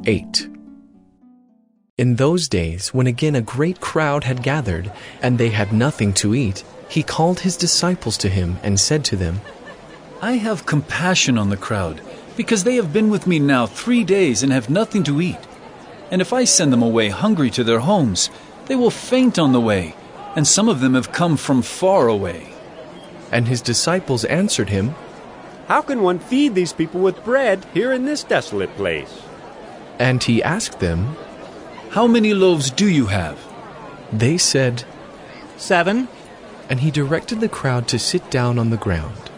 8. In those days, when again a great crowd had gathered, and they had nothing to eat, he called his disciples to him and said to them, I have compassion on the crowd, because they have been with me now 3 days and have nothing to eat. And if I send them away hungry to their homes, they will faint on the way, and some of them have come from far away. And his disciples answered him, How can one feed these people with bread here in this desolate place? And he asked them, How many loaves do you have? They said, 7. And he directed the crowd to sit down on the ground.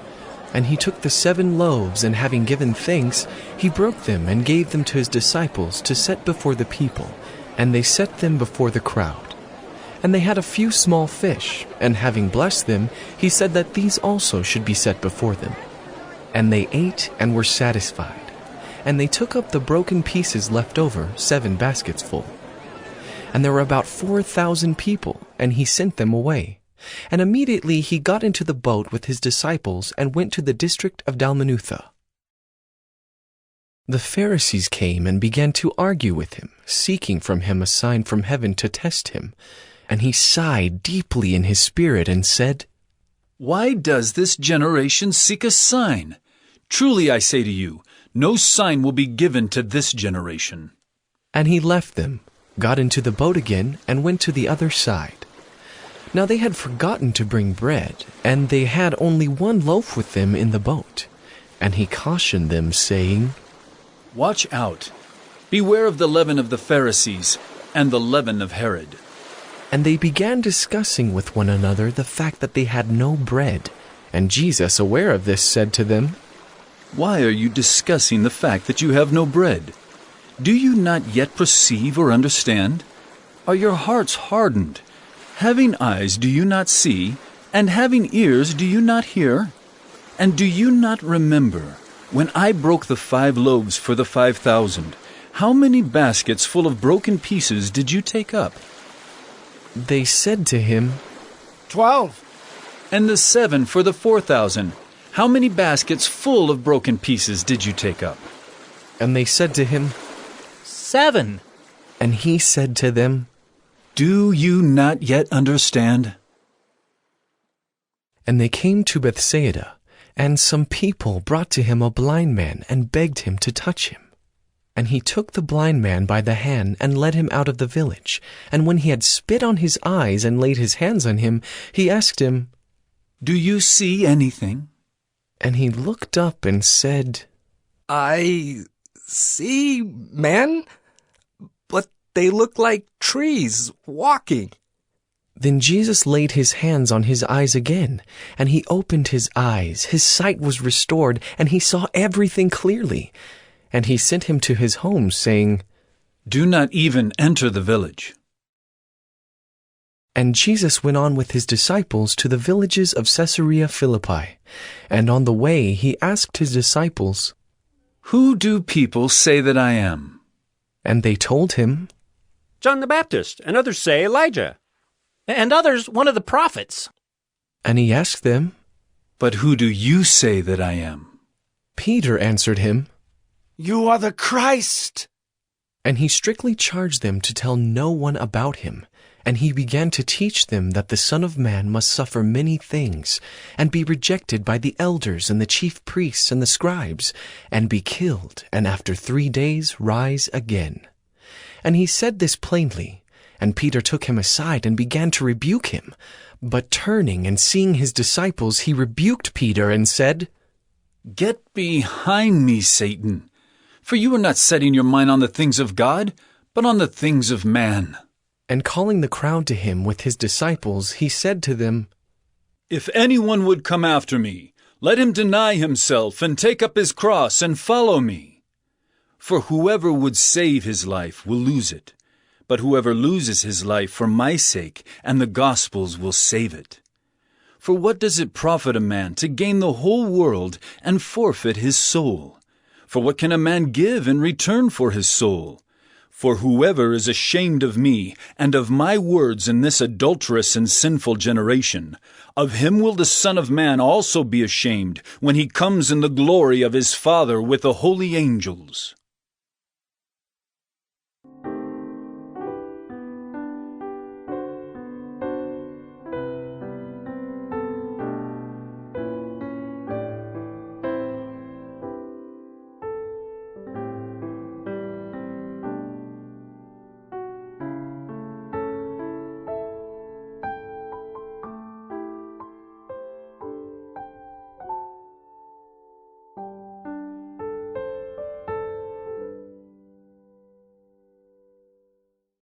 And he took the 7 loaves, and having given thanks, he broke them and gave them to his disciples to set before the people, and they set them before the crowd. And they had a few small fish, and having blessed them, he said that these also should be set before them. And they ate and were satisfied. And they took up the broken pieces left over, 7 baskets full. And there were about 4,000 people, and he sent them away. And immediately he got into the boat with his disciples and went to the district of Dalmanutha. The Pharisees came and began to argue with him, seeking from him a sign from heaven to test him. And he sighed deeply in his spirit and said, Why does this generation seek a sign? Truly I say to you, no sign will be given to this generation. And he left them, got into the boat again, and went to the other side. Now they had forgotten to bring bread, and they had only 1 loaf with them in the boat. And he cautioned them, saying, Watch out. Beware of the leaven of the Pharisees and the leaven of Herod. And they began discussing with one another the fact that they had no bread. And Jesus, aware of this, said to them, Why are you discussing the fact that you have no bread? Do you not yet perceive or understand? Are your hearts hardened? Having eyes, do you not see? And having ears, do you not hear? And do you not remember, when I broke the 5 loaves for the 5,000, how many baskets full of broken pieces did you take up? They said to him, 12. And the 7 for the 4,000, how many baskets full of broken pieces did you take up? And they said to him, 7. And he said to them, Do you not yet understand? And they came to Bethsaida, and some people brought to him a blind man and begged him to touch him. And he took the blind man by the hand and led him out of the village. And when he had spit on his eyes and laid his hands on him, he asked him, Do you see anything? And he looked up and said, I see men, but they look like trees walking. Then Jesus laid his hands on his eyes again, and he opened his eyes. His sight was restored, and he saw everything clearly. And he sent him to his home, saying, Do not even enter the village. And Jesus went on with his disciples to the villages of Caesarea Philippi. And on the way he asked his disciples, Who do people say that I am? And they told him, John the Baptist, and others say Elijah. And others, one of the prophets. And he asked them, But who do you say that I am? Peter answered him, You are the Christ. And he strictly charged them to tell no one about him. And he began to teach them that the Son of Man must suffer many things, and be rejected by the elders and the chief priests and the scribes, and be killed, and after 3 days rise again. And he said this plainly. And Peter took him aside and began to rebuke him. But turning and seeing his disciples, he rebuked Peter and said, Get behind me, Satan, for you are not setting your mind on the things of God, but on the things of man. And calling the crowd to him with his disciples, he said to them, If anyone would come after me, let him deny himself and take up his cross and follow me. For whoever would save his life will lose it. But whoever loses his life for my sake and the gospel's will save it. For what does it profit a man to gain the whole world and forfeit his soul? For what can a man give in return for his soul? For whoever is ashamed of me and of my words in this adulterous and sinful generation, of him will the Son of Man also be ashamed when he comes in the glory of his Father with the holy angels.